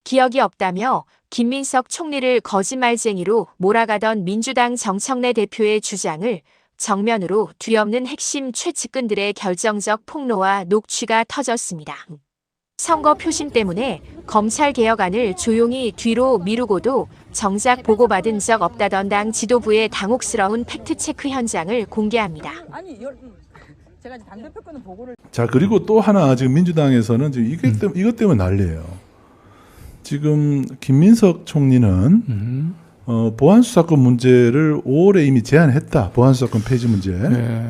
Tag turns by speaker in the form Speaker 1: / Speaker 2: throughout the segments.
Speaker 1: 기억이 없다며 김민석 총리를 거짓말쟁이로 몰아가던 민주당 정청래 대표의 주장을 정면으로 뒤엎는 핵심 최측근들의 결정적 폭로와 녹취가 터졌습니다. 선거 표심 때문에 검찰개혁안을 조용히 뒤로 미루고도 정작 보고받은 적 없다던 당 지도부의 당혹스러운 팩트체크 현장을 공개합니다.
Speaker 2: 제가 당대표 거는 보고를.
Speaker 3: 자, 그리고 또 하나 지금 민주당에서는 지금 이것 때문에 난리예요. 지금 김민석 총리는 보안수사권 문제를 5월에 이미 제안했다. 보안수사권 폐지 문제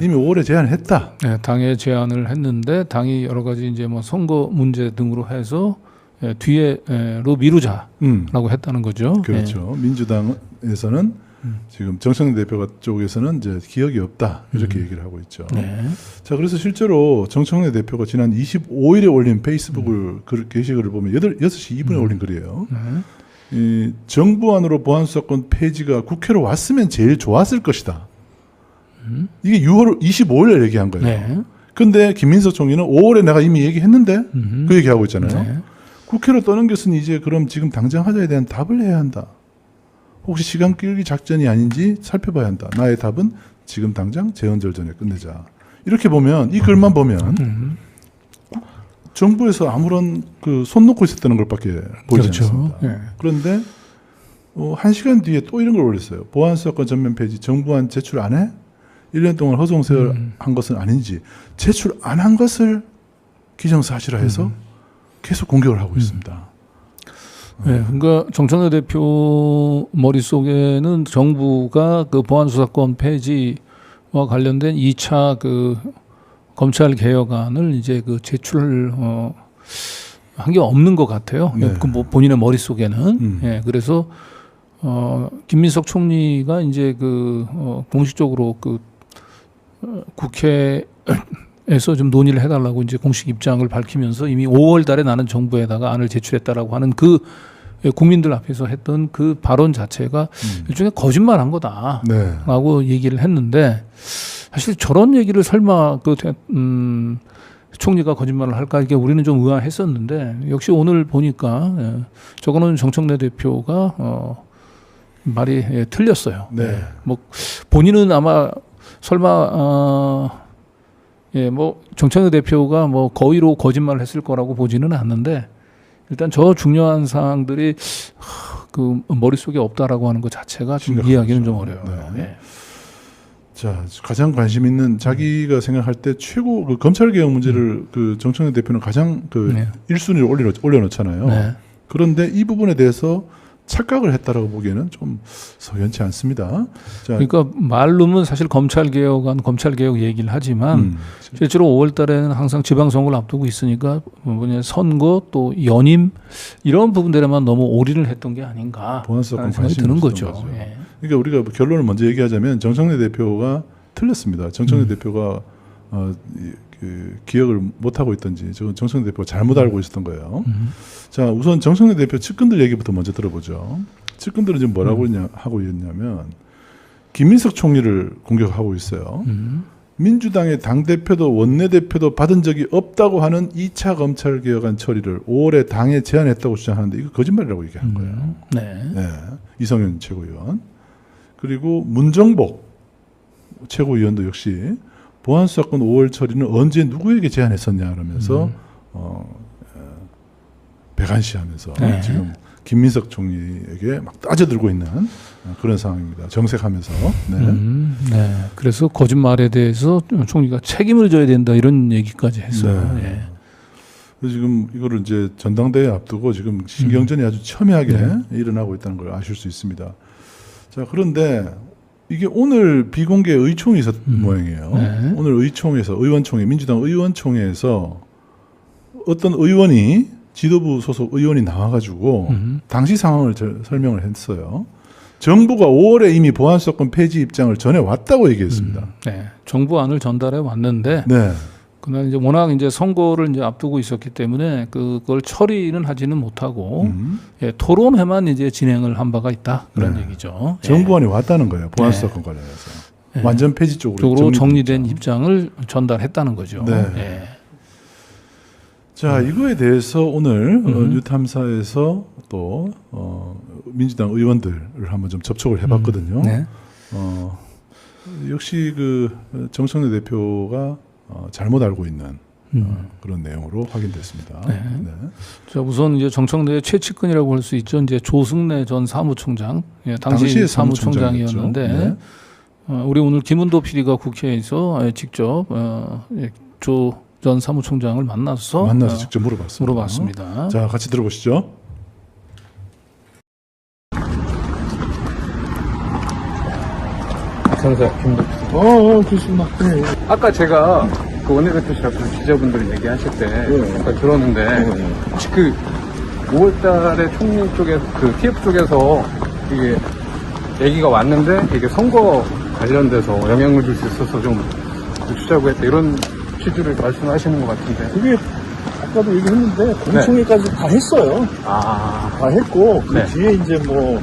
Speaker 3: 이미 5월에 제안했다.
Speaker 4: 네, 당에 제안을 했는데 당이 여러 가지 이제 뭐 선거 문제 등으로 해서 뒤에로 미루자라고 했다는 거죠.
Speaker 3: 그렇죠. 민주당에서는 지금 정청래 대표 쪽에서는 이제 기억이 없다 이렇게 얘기를 하고 있죠. 자, 그래서 실제로 정청래 대표가 지난 25일에 올린 페이스북 게시글을 보면 6시 2분에 올린 글이에요. 이 정부안으로 보안수사권 폐지가 국회로 왔으면 제일 좋았을 것이다. 이게 6월 25일에 얘기한 거예요. 근데 김민석 총리는 5월에 내가 이미 얘기했는데 그 얘기하고 있잖아요. 국회로 떠넘겼으니 이제 그럼 지금 당장 하자에 대한 답을 해야 한다. 혹시 시간 끌기 작전이 아닌지 살펴봐야 한다. 나의 답은 지금 당장 재헌절 전에 끝내자. 이렇게 보면 이 글만 보면 정부에서 아무런 손 놓고 있었다는 것밖에 보이지 않습니다. 그런데 1시간 뒤에 또 이런 걸 올렸어요. 보안수사권 전면 폐지 정부안 제출 안 해? 1년 동안 허송세월한 것은 아닌지 제출 안 한 것을 기정사실화 해서 계속 공격을 하고 있습니다.
Speaker 4: 네, 그러니까 정청래 대표 머릿속에는 정부가 그 보안수사권 폐지와 관련된 2차 그 검찰 개혁안을 이제 그 제출을 한 게 없는 것 같아요. 그 뭐 본인의 머릿속에는. 예, 그래서 김민석 총리가 이제 그 공식적으로 그 국회에서 좀 논의를 해달라고 이제 공식 입장을 밝히면서 이미 5월달에 나는 정부에다가 안을 제출했다라고 하는 그 국민들 앞에서 했던 그 발언 자체가 일종의 거짓말한 거다라고 얘기를 했는데 사실 저런 얘기를 설마 총리가 거짓말을 할까 이게 우리는 좀 의아했었는데 역시 오늘 보니까 저거는 정청래 대표가 말이 틀렸어요. 뭐 본인은 아마 설마 뭐 정청래 대표가 뭐 거의로 거짓말을 했을 거라고 보지는 않는데 일단 저 중요한 사항들이 그 머릿속에 없다라고 하는 것 자체가 좀 이해하기는 좀 어려워요.
Speaker 3: 자, 가장 관심 있는 자기가 생각할 때 최고 그 검찰 개혁 문제를 그 정청래 대표는 가장 그 1순위로 올려놓잖아요. 그런데 이 부분에 대해서 착각을 했다라고 보기에는 좀 석연치 않습니다. 자,
Speaker 4: 그러니까 말로는 사실 검찰 개혁 얘기를 하지만 실제로 5월달에는 항상 지방선거를 앞두고 있으니까 뭐냐 선거 또 연임 이런 부분들에만 너무 올인을 했던 게 아닌가
Speaker 3: 보안수사권
Speaker 4: 생각이 드는 거죠.
Speaker 3: 그러니까 우리가 결론을 먼저 얘기하자면 정청래 대표가 틀렸습니다. 정청래 대표가 그 기억을 못 하고 있던지 정청래 대표가 잘못 알고 있었던 거예요. 자, 우선 정청래 대표 측근들 얘기부터 먼저 들어보죠. 측근들은 지금 뭐라고 하고 있냐면 김민석 총리를 공격하고 있어요. 민주당의 당대표도 원내대표도 받은 적이 없다고 하는 2차 검찰개혁안 처리를 5월에 당에 제안했다고 주장하는데 이거 거짓말이라고 얘기한 거예요. 이성윤 최고위원. 그리고 문정복 최고위원도 역시 보안수사권 5월 처리는 언제 누구에게 제안했었냐 그러면서 배관시하면서 지금 김민석 총리에게 막 따져들고 있는 그런 상황입니다. 정색하면서.
Speaker 4: 그래서 거짓말에 대해서 총리가 책임을 져야 된다 이런 얘기까지 했어요.
Speaker 3: 그래서 지금 이거를 이제 전당대회 앞두고 지금 신경전이 아주 첨예하게 일어나고 있다는 걸 아실 수 있습니다. 자, 그런데 이게 오늘 비공개 의총이 있었 모양이에요. 오늘 의원총회, 민주당 의원총회에서 어떤 의원이 지도부 소속 의원이 나와가지고 당시 상황을 설명을 했어요. 정부가 5월에 이미 보안수사권 폐지 입장을 전해왔다고 얘기했습니다.
Speaker 4: 정부안을 전달해 왔는데 그날 이제 워낙 이제 선거를 이제 앞두고 있었기 때문에 그걸 처리는 하지는 못하고 토론회만 이제 진행을 한 바가 있다 그런 얘기죠.
Speaker 3: 정부안이 왔다는 거예요. 보안수사권 관련해서 완전 폐지 쪽으로
Speaker 4: 정리된 입장을 전달했다는 거죠.
Speaker 3: 자, 이거에 대해서 오늘 뉴탐사에서 또 민주당 의원들을 한번 좀 접촉을 해봤거든요.
Speaker 4: 네.
Speaker 3: 역시 그 정청래 대표가 잘못 알고 있는 그런 내용으로 확인됐습니다.
Speaker 4: 네.
Speaker 3: 네.
Speaker 4: 자, 우선 이제 정청래의 최측근이라고 할 수 있죠. 이제 조승래 전 사무총장, 예, 당시
Speaker 3: 당시의
Speaker 4: 사무총장이었는데,
Speaker 3: 네.
Speaker 4: 우리 오늘 김은도 PD가 국회에서 직접 조 전 사무총장을 만나서
Speaker 3: 직접 물어봤습니다. 자, 같이 들어보시죠.
Speaker 5: 전사 김도.
Speaker 3: 좋습니다. 네.
Speaker 5: 아까 제가 그 원내대표실하고 기자분들이 얘기하실 때 잠깐 들었는데 혹시 그 5월달에 총리 쪽에 그 TF 쪽에서 이게 얘기가 왔는데 이게 선거 관련돼서 영향을 줄 수 있어서 좀 주자고 했다 이런 취지를 말씀하시는 것 같은데.
Speaker 6: 그게 아까도 얘기했는데 공청회까지 다 했어요. 다 했고 그
Speaker 5: 네.
Speaker 6: 뒤에 이제 뭐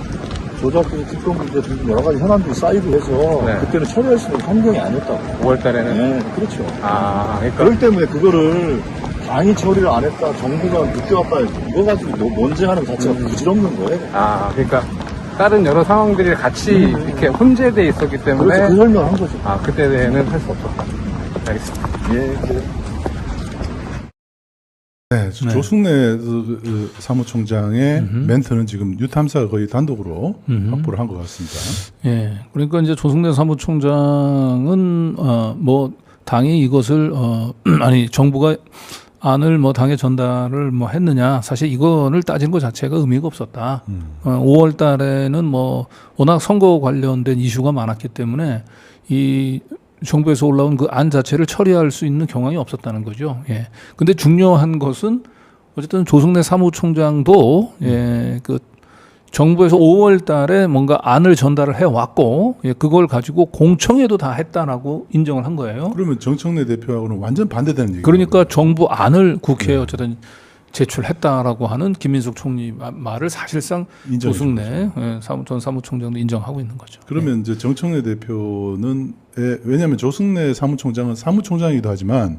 Speaker 6: 조작부 특검 문제 등등 여러 가지 현안들이 쌓이고 해서
Speaker 5: 네.
Speaker 6: 그때는 처리할 수 있는 환경이 아니었다고.
Speaker 5: 5월달에는.
Speaker 6: 네, 그렇죠.
Speaker 5: 그러니까.
Speaker 6: 그렇기 때문에 그거를 당이 처리를 안 했다, 정부가 늦게 왔다 이거 가지고 논쟁하는 자체가 부질없는 거예요.
Speaker 5: 그러니까 다른 여러 상황들이 같이 이렇게 혼재돼 있었기 때문에.
Speaker 6: 그래서 그 설명을 한 거죠.
Speaker 5: 그때는 할 수 없었다. 알겠습니다.
Speaker 3: 네, 조승래 사무총장의 멘트는 지금 뉴탐사가 거의 단독으로 확보를 한 것 같습니다.
Speaker 4: 예, 그러니까 이제 조승래 사무총장은 뭐 당이 이것을 아니 정부가 안을 뭐 당에 전달을 뭐 했느냐 사실 이거를 따지는 것 자체가 의미가 없었다. 5월 달에는 뭐 워낙 선거 관련된 이슈가 많았기 때문에 이 정부에서 올라온 그 안 자체를 처리할 수 있는 경황이 없었다는 거죠. 예. 근데 중요한 것은 어쨌든 조승래 사무총장도 그 정부에서 5월 달에 뭔가 안을 전달을 해 왔고 그걸 가지고 공청회도 다 했다라고 인정을 한 거예요.
Speaker 3: 그러면 정청래 대표하고는 완전 반대되는 얘기죠.
Speaker 4: 그러니까 정부 안을 국회에 어쨌든 제출했다라고 하는 김민석 총리 말을 사실상 조승래 전 사무총장도 인정하고 있는 거죠.
Speaker 3: 그러면 이제 정청래 대표는 왜냐하면 조승래 사무총장은 사무총장이기도 하지만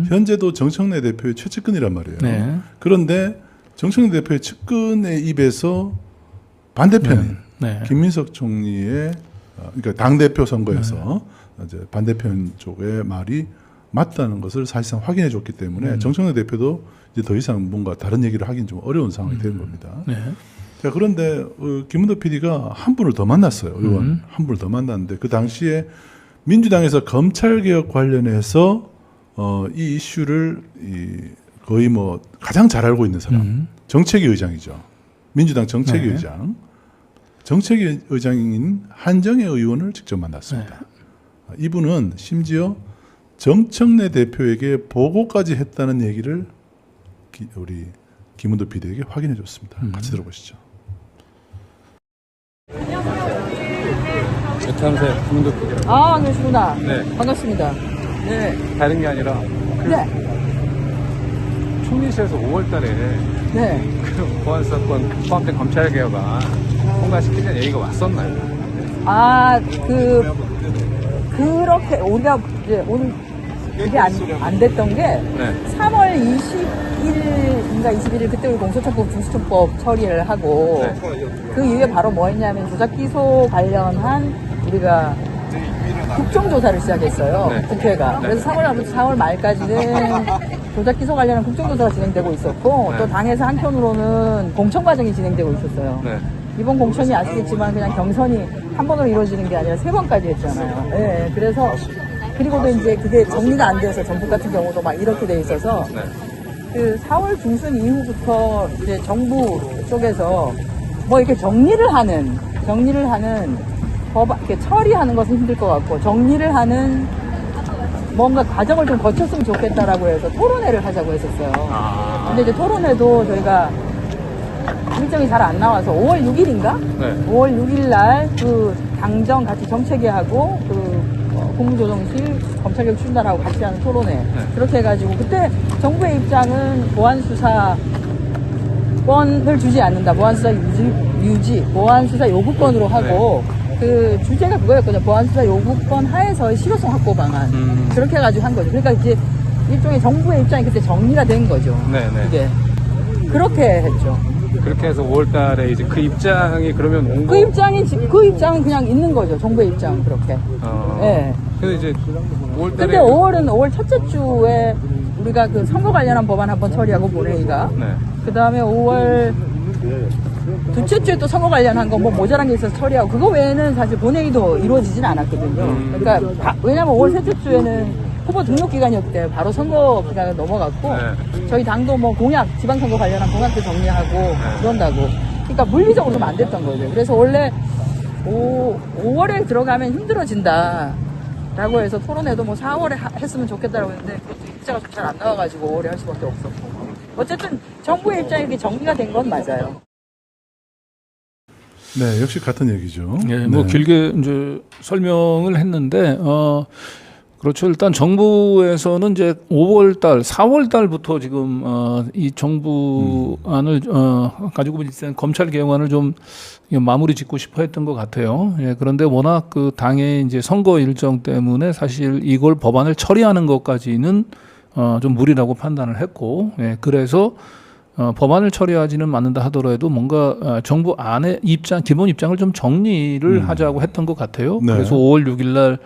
Speaker 3: 현재도 정청래 대표의 최측근이란 말이에요.
Speaker 4: 네.
Speaker 3: 그런데 정청래 대표의 측근의 입에서 반대편인 김민석 총리의 그러니까 당 대표 선거에서 이제 반대편 쪽의 말이 맞다는 것을 사실상 확인해줬기 때문에 정청래 대표도 이제 더 이상 뭔가 다른 얘기를 하긴 좀 어려운 상황이 된 겁니다.
Speaker 4: 네.
Speaker 3: 자, 그런데 김은도 PD가 한 분을 더 만났어요. 의원 한 분을 더 만났는데 그 당시에 민주당에서 검찰개혁 관련해서 이 이슈를 거의 뭐 가장 잘 알고 있는 사람 정책위 의장이죠. 민주당 정책위 의장. 정책위 의장인 한정혜 의원을 직접 만났습니다. 이분은 심지어 정청래 대표에게 보고까지 했다는 얘기를 우리 김은도 PD에게 확인해 줬습니다. 같이 들어보시죠.
Speaker 5: 탐사 김은도 PD.
Speaker 2: 그러시구나.
Speaker 5: 네.
Speaker 2: 반갑습니다. 네.
Speaker 5: 다른 게 아니라 총리실에서 5월달에
Speaker 2: 네.
Speaker 5: 그 보안 사건 포함된 검찰 개혁안 통과시키는 얘기가 왔었나요?
Speaker 2: 그렇게 우리가 이제 오늘 그게 안 됐던 게 3월 20일인가 21일 그때 우리 공소청법 중수청법 처리를 하고 그 이후에 바로 뭐 했냐면 조작 기소 관련한 우리가 국정조사를 시작했어요. 국회가. 그래서 4월 말까지는 조작 기소 관련한 국정조사가 진행되고 있었고 또 당에서 한편으로는 공천 과정이 진행되고 있었어요. 이번 공천이 아시겠지만 그냥 경선이 한 번으로 이루어지는 게 아니라 3번까지 했잖아요. 그래서 그리고도 이제 그게 정리가 안 돼서 전북 같은 경우도 막 이렇게 돼 있어서 그 4월 중순 이후부터 이제 정부 쪽에서 뭐 이렇게 정리를 하는 이렇게 처리하는 것은 힘들 것 같고 정리를 하는 뭔가 과정을 좀 거쳤으면 좋겠다라고 해서 토론회를 하자고 했었어요. 근데 이제 토론회도 저희가 일정이 잘 안 나와서 5월 6일인가? 5월 6일 날 그 당정 같이 정책위하고 그 국무조정실 검찰개혁 추진단하고 같이 하는 토론회 그렇게 해가지고 그때 정부의 입장은 보안수사권을 주지 않는다. 보안수사 유지 보안수사 요구권으로 하고 그 주제가 그거였거든요. 보안수사 요구권 하에서의 실효성 확보 방안 그렇게 해가지고 한 거죠. 그러니까 이제 일종의 정부의 입장이 그때 정리가 된 거죠.
Speaker 5: 네네.
Speaker 2: 이게 그렇게 했죠.
Speaker 5: 그렇게 해서 5월달에 이제 그 입장이 그러면 온
Speaker 2: 그 입장은 그냥 있는 거죠. 정부의 입장은 그렇게. 예.
Speaker 5: 그래서 이제 5월달에.
Speaker 2: 근데 5월 첫째 주에 우리가 그 선거 관련한 법안 한번 처리하고 본회의가.
Speaker 5: 네.
Speaker 2: 그 다음에 5월 둘째 주에 또 선거 관련한 거 뭐 모자란 게 있어서 처리하고 그거 외에는 사실 본회의도 이루어지진 않았거든요. 그러니까 왜냐면 5월 셋째 주에는 후보 등록 기간이었기 때문에 바로 선거 기간이 넘어갔고 저희 당도 뭐 공약, 지방선거 관련한 공약도 정리하고 그런다고. 그러니까 물리적으로 좀 안 됐던 거죠. 그래서 원래 5월에 들어가면 힘들어진다. 라고 해서 토론회도 뭐 4월에 했으면 좋겠다라고 했는데 그것도 입자가 좀 잘 안 나와가지고 5월에 할 수밖에 없었고. 어쨌든 정부의 입장이 이렇게 정리가 된 건 맞아요.
Speaker 3: 네, 역시 같은 얘기죠.
Speaker 4: 네, 뭐 길게 이제 설명을 했는데 그렇죠. 일단 정부에서는 이제 5월달, 4월달부터 지금 이 정부안을 가지고 있는 검찰 개혁안을 좀 마무리 짓고 싶어 했던 것 같아요. 예, 그런데 워낙 그 당의 이제 선거 일정 때문에 사실 이걸 법안을 처리하는 것까지는 좀 무리라고 판단을 했고, 예, 그래서 법안을 처리하지는 않는다 하더라도 뭔가 정부 안의 기본 입장을 좀 정리를 하자고 했던 것 같아요.
Speaker 3: 네.
Speaker 4: 그래서 5월 6일 날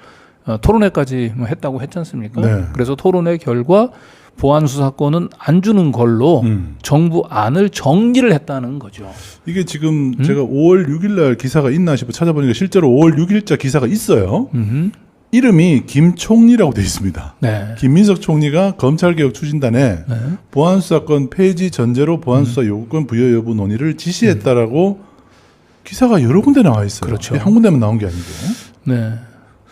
Speaker 4: 토론회까지 했다고 했지 않습니까?
Speaker 3: 네.
Speaker 4: 그래서 토론회 결과 보안 수사권은 안 주는 걸로 정부 안을 정리를 했다는 거죠.
Speaker 3: 이게 지금 제가 5월 6일 날 기사가 있나 싶어 찾아보니까 실제로 5월 6일자 기사가 있어요. 이름이 김총리라고 돼 있습니다.
Speaker 4: 네.
Speaker 3: 김민석 총리가 검찰개혁 추진단에
Speaker 4: 네.
Speaker 3: 보안수사권 폐지 전제로 보안수사 요구권 부여 여부 논의를 지시했다라고 기사가 여러 군데 나와 있어요.
Speaker 4: 그렇죠.
Speaker 3: 한 군데만 나온 게 아니고.
Speaker 4: 네.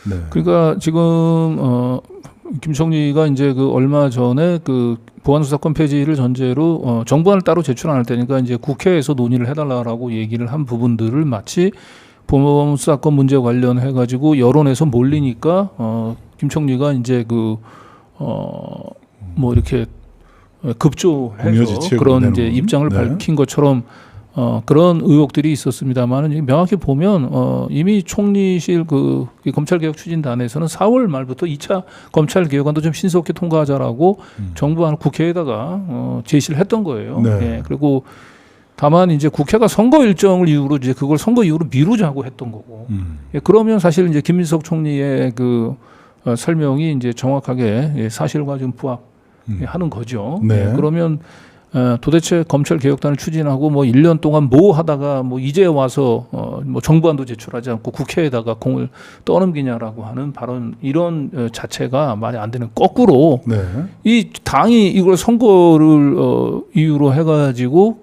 Speaker 3: 네.
Speaker 4: 그러니까 지금 김 총리가 이제 그 얼마 전에 그 보안수사권 폐지를 전제로 정부안을 따로 제출 안 할 테니까 이제 국회에서 논의를 해달라고 얘기를 한 부분들을 마치 보안수사권 문제 관련해 가지고 여론에서 몰리니까 김 총리가 이제 그 뭐 이렇게 급조해서
Speaker 3: 공여지책으로
Speaker 4: 그런
Speaker 3: 내놓은.
Speaker 4: 이제 입장을
Speaker 3: 네.
Speaker 4: 밝힌 것처럼 그런 의혹들이 있었습니다만은 명확히 보면 이미 총리실 그 검찰개혁 추진단에서는 4월 말부터 2차 검찰개혁안도 좀 신속히 통과하자라고 정부안 국회에다가 제시를 했던 거예요.
Speaker 3: 네.
Speaker 4: 예, 그리고 다만 이제 국회가 선거 일정을 이유로 이제 그걸 선거 이후로 미루자고 했던 거고. 예, 그러면 사실 이제 김민석 총리의 그 설명이 이제 정확하게 사실과 좀 부합하는 거죠.
Speaker 3: 네.
Speaker 4: 예, 그러면 도대체 검찰 개혁단을 추진하고 뭐 1년 동안 뭐 하다가 뭐 이제 와서 뭐 정부안도 제출하지 않고 국회에다가 공을 떠넘기냐라고 하는 발언 이런 자체가 말이 안 되는 거꾸로
Speaker 3: 네.
Speaker 4: 이 당이 이걸 선거를 이유로 해가지고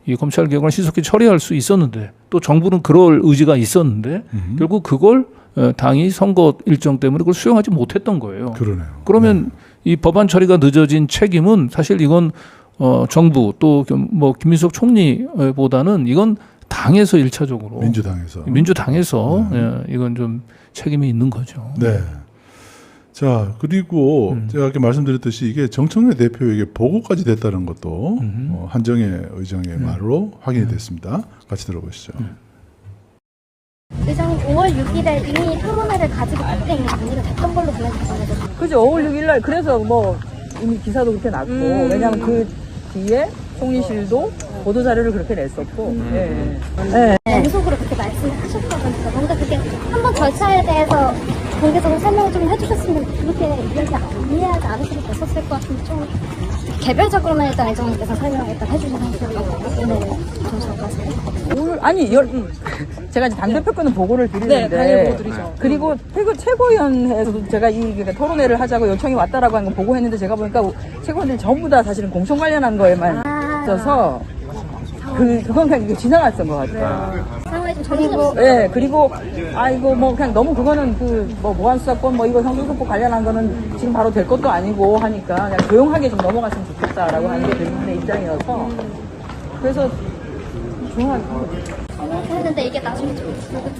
Speaker 4: 이 검찰 개혁을 신속히 처리할 수 있었는데 또 정부는 그럴 의지가 있었는데 결국 그걸 당이 선거 일정 때문에 그걸 수용하지 못했던 거예요.
Speaker 3: 그러네요.
Speaker 4: 그러면 이 법안 처리가 늦어진 책임은 사실 이건 정부 또 뭐 김민석 총리보다는 이건 당에서 1차적으로 민주당에서 예, 이건 좀 책임이 있는 거죠.
Speaker 3: 네. 자, 그리고 제가 아까 말씀드렸듯이 이게 정청래 대표에게 보고까지 됐다는 것도 한정혜 의장의 말로 확인이 됐습니다. 같이 들어보시죠.
Speaker 7: 의장님 5월 6일에 이미 토론회를 가지고 그때 이미 정리가 됐던 걸로 보여졌어요.
Speaker 2: 그죠. 5월 6일날 그래서 뭐 이미 기사도 그렇게 났고 왜냐하면 그 뒤에 총리실도 보도 자료를 그렇게 냈었고. 예. 예.
Speaker 7: 연속으로 그렇게 말씀을 하셨다면서요. 뭔가 그게 한번 절차에 대해서 공개적으로 설명을 좀 해주셨으면 그렇게 이해하지 않으실 수 있었을 것 같은데 좀 개별적으로만 일단 의장님께서 설명을 일단 해주셔서 오늘 좀 전까지.
Speaker 2: 오늘 아니 제가 이제 당대표권은 보고를 드리는데
Speaker 8: 당연히 보고 드리죠.
Speaker 2: 그리고 최고위원회에서도 제가 그러니까 토론회를 하자고 요청이 왔다라고 하는 거 보고했는데 제가 보니까 최고위원들이 전부 다 사실은 공천 관련한 거에만 있어서 그건 그냥 지나갔던 것 같아요.
Speaker 7: 상황이 좀 정리고.
Speaker 2: 네, 그리고 이거 뭐 그냥 너무 그거는 뭐 보안수사권 뭐 이거 성소수법 관련한 거는 지금 바로 될 것도 아니고 하니까 그냥 조용하게 좀 넘어갔으면 좋겠다라고 하는 게 대부분의 입장이어서 그래서 조용하게
Speaker 7: 했는데 이게 나중에 좀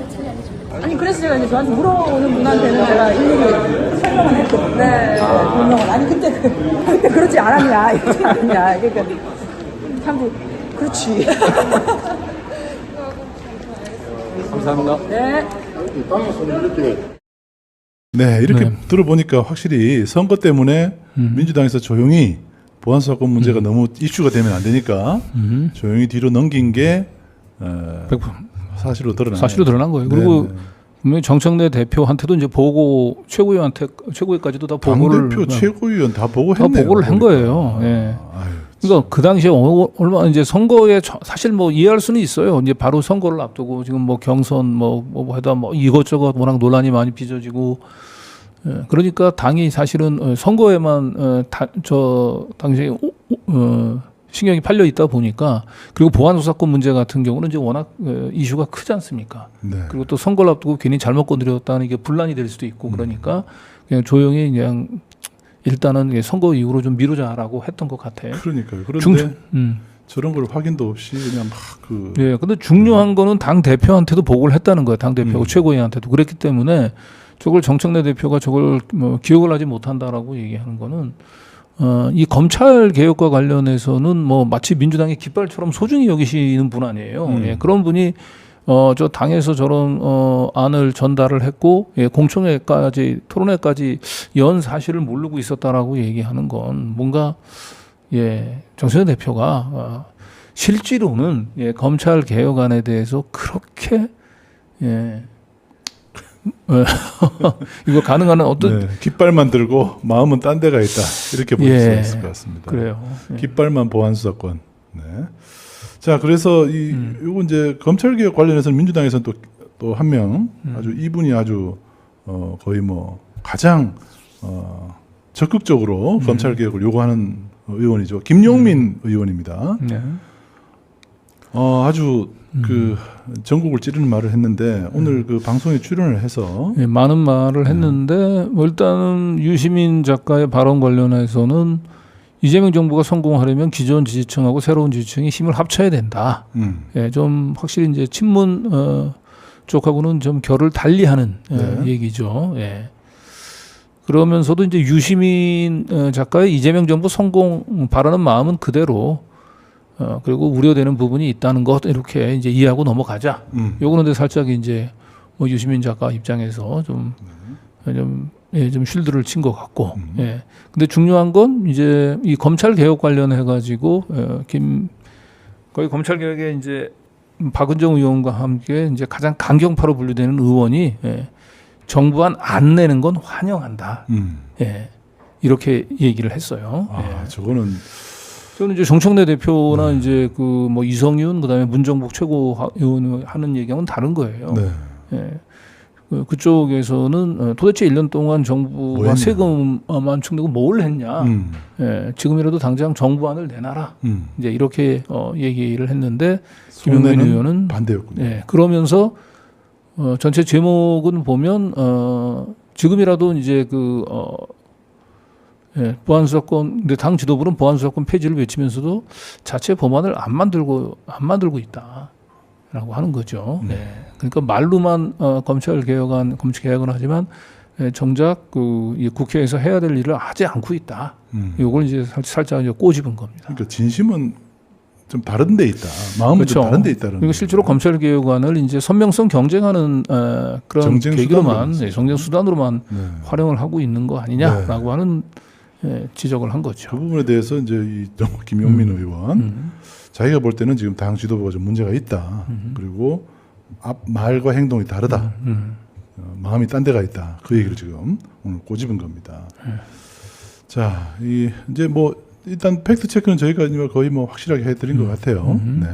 Speaker 7: 차례를 좀.
Speaker 2: 아니 그래서 제가 이제 저한테 물어오는 분한테는 제가 일일이 설명을 했죠. 네. 설명을 아니 그때 그렇지 않았냐 이렇지 않았냐 그러니까 참 그렇지.
Speaker 5: 감사합니다.
Speaker 2: 네.
Speaker 6: 땅에서는 이렇게
Speaker 3: 네, 이렇게
Speaker 4: 네.
Speaker 3: 들어보니까 확실히 선거 때문에 민주당에서 조용히 보안수 사건 문제가 너무 이슈가 되면 안 되니까 조용히 뒤로 넘긴 게
Speaker 4: 100%
Speaker 3: 사실로 드러나요.
Speaker 4: 사실로 드러난 거예요. 그리고
Speaker 3: 네, 네.
Speaker 4: 분명히 정청래 대표한테도 이제 보고 최고위까지도 다 보고를
Speaker 3: 당대표 최고위원 다
Speaker 4: 다
Speaker 3: 보고했네요.
Speaker 4: 보고를 한
Speaker 3: 보니까.
Speaker 4: 거예요. 예.
Speaker 3: 아유,
Speaker 4: 그러니까 그 당시에 얼마 이제 선거에 사실 뭐 이해할 수는 있어요. 이제 바로 선거를 앞두고 지금 뭐 경선 뭐 하다 뭐 이것저것 워낙 논란이 많이 빚어지고 그러니까 당이 사실은 선거에만 저 당시에 신경이 팔려 있다 보니까 그리고 보안 수사권 문제 같은 경우는 이제 워낙 이슈가 크지 않습니까?
Speaker 3: 네.
Speaker 4: 그리고 또 선거를 앞두고 괜히 잘못 건드렸다는 게 분란이 될 수도 있고 그러니까 그냥 조용히 그냥 일단은 선거 이후로 좀 미루자라고 했던 것 같아요.
Speaker 3: 그러니까요. 그런데
Speaker 4: 중-
Speaker 3: 저런 걸 확인도 없이 그냥 막
Speaker 4: 예, 근데 중요한 거는 당 대표한테도 보고를 했다는 거예요. 당 대표하고 최고위한테도 그랬기 때문에 저걸 정청래 대표가 저걸 뭐 기억을 하지 못한다라고 얘기하는 거는 이 검찰 개혁과 관련해서는 뭐 마치 민주당의 깃발처럼 소중히 여기시는 분 아니에요. 예, 그런 분이 저 당에서 저런 안을 전달을 했고 공청회까지 토론회까지 연 사실을 모르고 있었다라고 얘기하는 건 뭔가 정청래 대표가 실제로는 검찰 개혁안에 대해서 그렇게 이거 가능한 어떤
Speaker 3: 네, 깃발만 들고 마음은 딴 데가 있다 이렇게 볼 수 있을 것 같습니다.
Speaker 4: 그래요.
Speaker 3: 깃발만 보안 수사권. 네. 자, 그래서 요거 이제 검찰 개혁 관련해서는 민주당에서는 또 한 명 아주 이분이 아주 거의 뭐 가장 적극적으로 검찰 개혁을 요구하는 의원이죠. 김용민 의원입니다.
Speaker 4: 네.
Speaker 3: 아주 그 전국을 찌르는 말을 했는데 오늘 그 방송에 출연을 해서
Speaker 4: 많은 말을 했는데 뭐 일단은 유시민 작가의 발언 관련해서는 이재명 정부가 성공하려면 기존 지지층하고 새로운 지지층이 힘을 합쳐야 된다. 좀 확실히 이제 친문 쪽하고는 좀 결을 달리하는 얘기죠. 그러면서도 이제 유시민 작가의 이재명 정부 성공 바라는 마음은 그대로 그리고 우려되는 부분이 있다는 것 이렇게 이제 이해하고 넘어가자. 요거는 근데 살짝 이제 뭐 유시민 작가 입장에서 좀 쉴드를 친 것 같고. 근데 중요한 건 이제 이 검찰 개혁 관련해 가지고 거의 검찰 개혁에 이제 박은정 의원과 함께 이제 가장 강경파로 분류되는 의원이 정부안 안 내는 건 환영한다. 이렇게 얘기를 했어요.
Speaker 3: 저거는
Speaker 4: 저는 이제 정청래 대표나 이제 그 뭐 이성윤 그다음에 문정복 최고위원 하는 얘기하고는 다른 거예요. 그쪽에서는 도대체 1년 동안 정부가 세금만 축내고 뭘 했냐. 지금이라도 당장 정부안을 내놔라. 이제 이렇게 얘기를 했는데 김용민 의원은
Speaker 3: 반대였군요.
Speaker 4: 그러면서 전체 제목은 보면 지금이라도 이제 보안수사권, 근데 당 지도부는 보안수사권 폐지를 외치면서도 자체 법안을 안 만들고 있다라고 하는 거죠. 그러니까 말로만 검찰 개혁안 하지만 정작 이 국회에서 해야 될 일을 하지 않고 있다. 이걸 이제 살짝 이제 꼬집은 겁니다.
Speaker 3: 그러니까 진심은 좀 다른 데 있다. 마음은
Speaker 4: 그렇죠.
Speaker 3: 좀 다른 데 있다는.
Speaker 4: 그러니까 실제로 검찰 개혁안을 이제 선명성 경쟁하는 그런 계기로만 정쟁 수단으로만 활용을 하고 있는 거 아니냐라고 하는 지적을 한 거죠.
Speaker 3: 그 부분에 대해서 이제 이 김용민 의원 자기가 볼 때는 지금 당 지도부가 좀 문제가 있다. 그리고 말과 행동이 다르다. 마음이 딴 데가 있다. 그 얘기를 지금 오늘 꼬집은 겁니다. 자, 이제 뭐 일단 팩트 체크는 저희가 거의 뭐 확실하게 해드린 것 같아요. 네.